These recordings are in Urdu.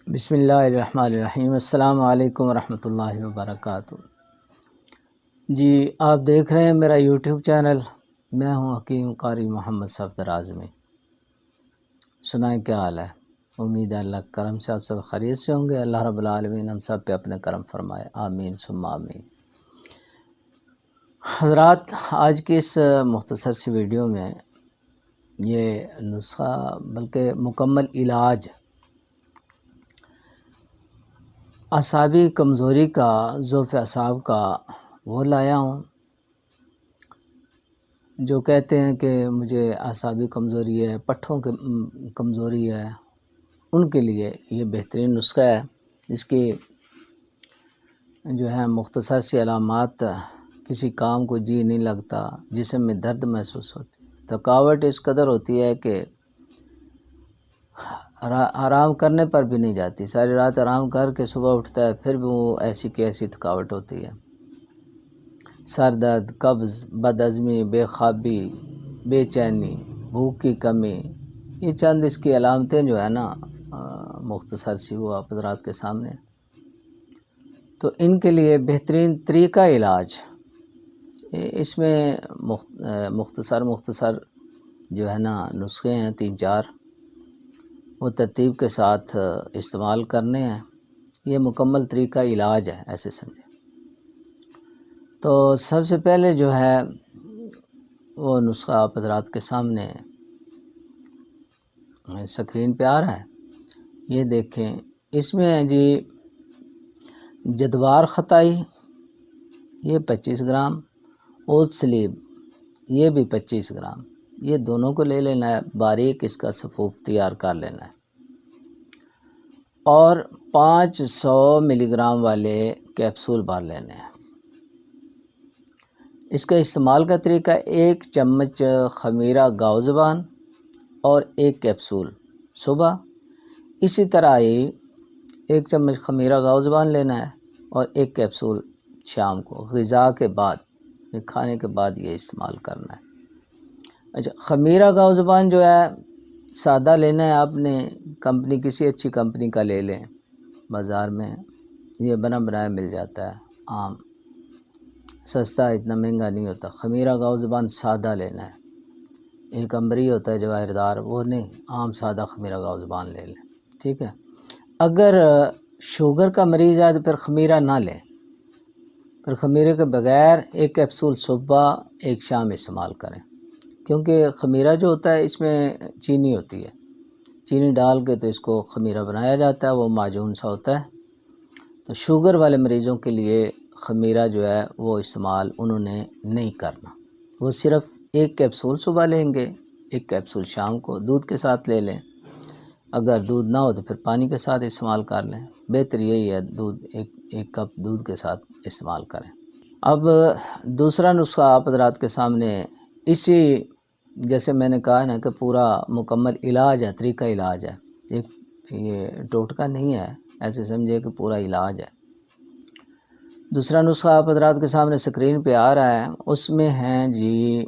بسم اللہ الرحمن الرحیم۔ السلام علیکم ورحمۃ اللہ وبرکاتہ۔ جی آپ دیکھ رہے ہیں میرا یوٹیوب چینل۔ میں ہوں حکیم قاری محمد صفدر اعظمی۔ سنائیں کیا حال ہے؟ امید ہے اللہ کے کرم سے آپ سب خیریت سے ہوں گے۔ اللہ رب العالمین ہم سب پہ اپنے کرم فرمائے، آمین ثم آمین۔ حضرات، آج کی اس مختصر سی ویڈیو میں یہ نسخہ بلکہ مکمل علاج اعصابی کمزوری کا، ضعف اعصاب کا وہ لایا ہوں۔ جو کہتے ہیں کہ مجھے اعصابی کمزوری ہے، پٹھوں کی کمزوری ہے، ان کے لیے یہ بہترین نسخہ ہے، جس کی جو ہے مختصر سی علامات: کسی کام کو جی نہیں لگتا، جسم میں درد محسوس ہوتی، تھکاوٹ اس قدر ہوتی ہے کہ آرام کرنے پر بھی نہیں جاتی، ساری رات آرام کر کے صبح اٹھتا ہے پھر بھی وہ ایسی کی ایسی تھکاوٹ ہوتی ہے، سر درد، قبض، بد ہضمی، بے خوابی، بے چینی، بھوک کی کمی، یہ چند اس کی علامتیں جو ہے نا مختصر سی وہ آپ حضرات کے سامنے۔ تو ان کے لیے بہترین طریقہ علاج، اس میں مختصر جو ہے نا نسخے ہیں 3-4، وہ ترتیب کے ساتھ استعمال کرنے ہیں۔ یہ مکمل طریقہ علاج ہے، ایسے سمجھیں۔ تو سب سے پہلے جو ہے وہ نسخہ آپ حضرات کے سامنے اسکرین پہ آ رہا ہے، یہ دیکھیں۔ اس میں ہے جی جدوار خطائی، یہ 25 گرام، اوت سلیب یہ بھی 25 گرام، یہ دونوں کو لے لینا ہے، باریک اس کا صفوف تیار کر لینا ہے، اور 500 ملی گرام والے کیپسول بھر لینے ہیں۔ اس کا استعمال کا طریقہ: 1 چمچ خمیرہ گاؤ زبان اور 1 کیپسول صبح، اسی طرح ہی 1 چمچ خمیرہ گاؤ زبان لینا ہے اور 1 کیپسول شام کو غذا کے بعد، کھانے کے بعد یہ استعمال کرنا ہے۔ اچھا، خمیرہ گاؤ زبان جو ہے سادہ لینا ہے آپ نے، کمپنی کسی اچھی کمپنی کا لے لیں، بازار میں یہ بنا بنایا مل جاتا ہے، عام سستا، اتنا مہنگا نہیں ہوتا۔ خمیرہ گاؤ زبان سادہ لینا ہے، ایک امبری ہوتا ہے جواہر دار، وہ نہیں، عام سادہ خمیرہ گاؤ زبان لے لیں، ٹھیک ہے۔ اگر شوگر کا مریض ہے تو پھر خمیرہ نہ لیں، پھر خمیرے کے بغیر 1 کیپسول صبح 1 شام استعمال کریں، کیونکہ خمیرہ جو ہوتا ہے اس میں چینی ہوتی ہے، چینی ڈال کے تو اس کو خمیرہ بنایا جاتا ہے، وہ معجون سا ہوتا ہے۔ تو شوگر والے مریضوں کے لیے خمیرہ جو ہے وہ استعمال انہوں نے نہیں کرنا، وہ صرف 1 کیپسول صبح لیں گے، 1 کیپسول شام کو دودھ کے ساتھ لے لیں، اگر دودھ نہ ہو تو پھر پانی کے ساتھ استعمال کر لیں، بہتر یہی ہے دودھ، ایک کپ دودھ کے ساتھ استعمال کریں۔ اب دوسرا نسخہ آپ حضرات کے سامنے، اسی جیسے میں نے کہا نا کہ پورا مکمل علاج ہے، طریقہ علاج ہے، یہ ٹوٹکا نہیں ہے، ایسے سمجھے کہ پورا علاج ہے۔ دوسرا نسخہ آپ حضرات کے سامنے سکرین پہ آ رہا ہے، اس میں ہیں جی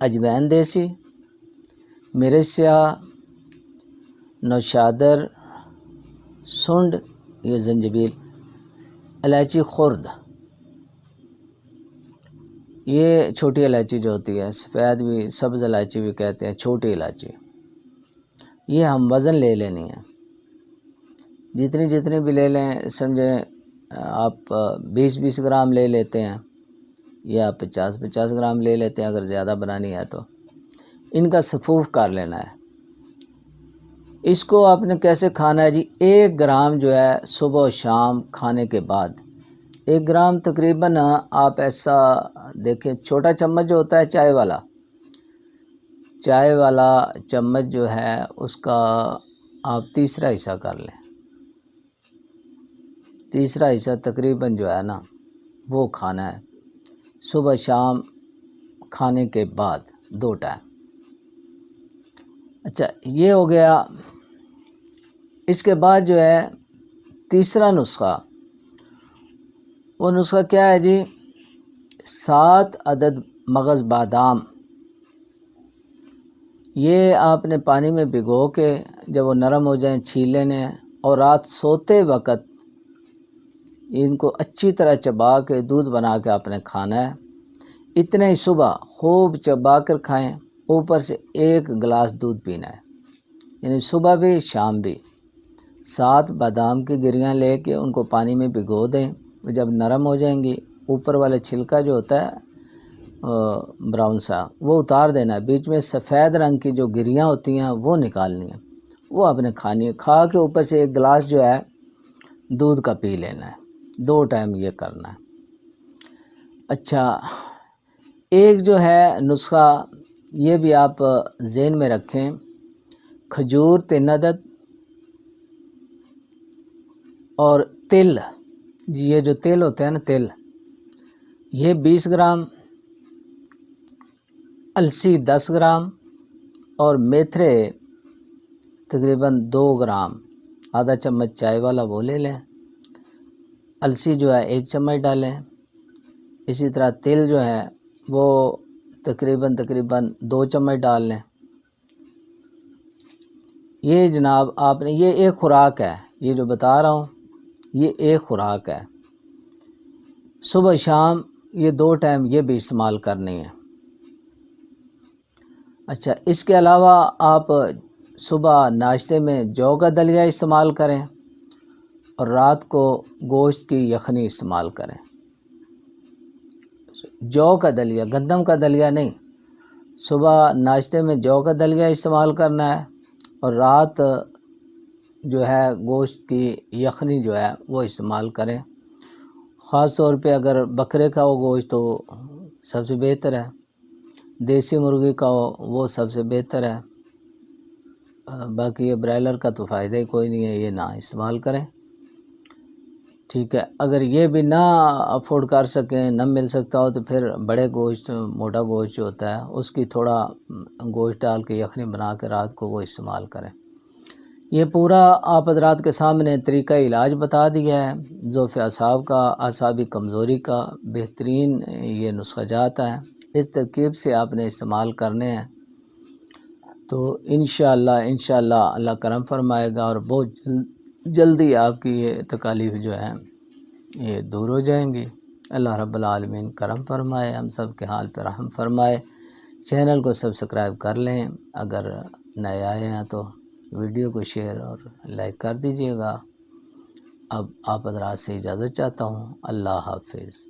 اجوین دیسی، مرچ سیاہ، نوشادر، سنڈ، یہ زنجبیل، الائچی خرد، یہ چھوٹی الائچی جو ہوتی ہے، سفید بھی، سبز الائچی بھی کہتے ہیں، چھوٹی الائچی، یہ ہم وزن لے لینی ہے، جتنی بھی لے لیں، سمجھیں آپ 20 گرام لے لیتے ہیں یا 50 گرام لے لیتے ہیں، اگر زیادہ بنانی ہے تو ان کا صفوف کر لینا ہے۔ اس کو آپ نے کیسے کھانا ہے جی؟ 1 گرام جو ہے صبح و شام کھانے کے بعد، 1 گرام تقریباً آپ ایسا دیکھیں، چھوٹا چمچ جو ہوتا ہے چائے والا چمچ جو ہے اس کا آپ تیسرا حصہ کر لیں، تیسرا حصہ تقریباً جو ہے نا وہ کھانا ہے صبح شام کھانے کے بعد 2 ٹائم۔ اچھا، یہ ہو گیا۔ اس کے بعد جو ہے تیسرا نسخہ، وہ نسخہ کیا ہے جی؟ 7 عدد مغز بادام، یہ آپ نے پانی میں بھگو کے جب وہ نرم ہو جائیں چھیل لینے ہیں، اور رات سوتے وقت ان کو اچھی طرح چبا کے دودھ بنا کے آپ نے کھانا ہے۔ اتنے ہی صبح خوب چبا کر کھائیں، اوپر سے 1 گلاس دودھ پینا ہے، یعنی صبح بھی شام بھی۔ 7 بادام کی گریاں لے کے ان کو پانی میں بھگو دیں، جب نرم ہو جائیں گی اوپر والا چھلکا جو ہوتا ہے براؤن سا وہ اتار دینا ہے، بیچ میں سفید رنگ کی جو گریاں ہوتی ہیں وہ نکالنی ہیں، وہ آپ نے کھانی ہے۔ کھا کے اوپر سے 1 گلاس جو ہے دودھ کا پی لینا ہے، 2 ٹائم یہ کرنا ہے۔ اچھا، ایک جو ہے نسخہ یہ بھی آپ ذہن میں رکھیں، کھجور 3 عدد اور تل، یہ جو تل ہوتے ہیں نا تل، یہ 20 گرام، السی 10 گرام اور میتھرے تقریباً 2 گرام، آدھا چمچ چائے والا وہ لے لیں۔ السی جو ہے 1 چمچ ڈالیں، اسی طرح تل جو ہے وہ تقریباً 2 چمچ ڈال لیں۔ یہ جناب آپ نے یہ ایک خوراک ہے، یہ جو بتا رہا ہوں یہ ایک خوراک ہے، صبح شام یہ 2 ٹائم یہ بھی استعمال کرنی ہے۔ اچھا، اس کے علاوہ آپ صبح ناشتے میں جو کا دلیا استعمال کریں اور رات کو گوشت کی یخنی استعمال کریں۔ جو کا دلیا، گندم کا دلیا نہیں، صبح ناشتے میں جو کا دلیا استعمال کرنا ہے اور رات جو ہے گوشت کی یخنی جو ہے وہ استعمال کریں۔ خاص طور پہ اگر بکرے کا ہو گوشت تو سب سے بہتر ہے، دیسی مرغی کا ہو وہ سب سے بہتر ہے، باقی یہ برائلر کا تو فائدہ ہی کوئی نہیں ہے، یہ نہ استعمال کریں۔ ٹھیک ہے، اگر یہ بھی نہ افورڈ کر سکیں، نہ مل سکتا ہو تو پھر بڑے گوشت، موٹا گوشت جو ہوتا ہے اس کی تھوڑا گوشت ڈال کے یخنی بنا کے رات کو وہ استعمال کریں۔ یہ پورا آپ حضرات کے سامنے طریقہ علاج بتا دیا ہے، ضعف اعصاب کا، اعصابی کمزوری کا بہترین یہ نسخہ جات ہے، اس ترکیب سے آپ نے استعمال کرنے ہیں تو انشاءاللہ اللہ کرم فرمائے گا اور بہت جلدی آپ کی یہ تکالیف جو ہیں یہ دور ہو جائیں گی۔ اللہ رب العالمین کرم فرمائے، ہم سب کے حال پر رحم فرمائے۔ چینل کو سبسکرائب کر لیں، اگر نئے آئے ہیں تو ویڈیو کو شیئر اور لائک کر دیجیے گا۔ اب آپ حضرات سے اجازت چاہتا ہوں، اللہ حافظ۔